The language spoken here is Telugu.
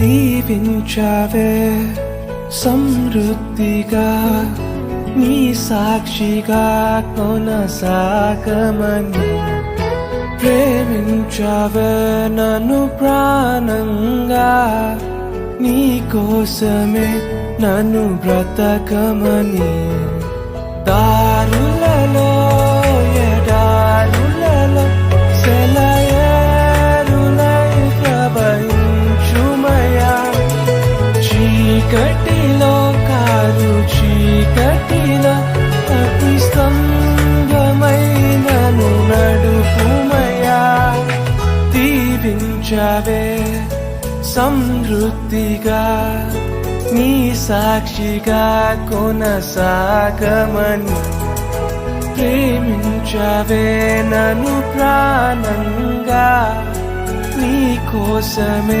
దీవించావే సమృద్ధిగా నీ సాక్షిగా కొనసాగమని ప్రేమించావే నన్ను ప్రాణంగా నీ కోసమే నన్ను బ్రతకమని దారులలో ఎడారులలో సెలయేరులై ప్రవహించుమయా చీకటిలో కారు చీకటిలో అతి స్తంభమై నన్ను నడుపుమయా దీవించావే సమృద్ధిగా నీ సాక్షిగా కొనసాగమని ప్రేమించావే నన్ను ప్రాణంగా నీ కోసమే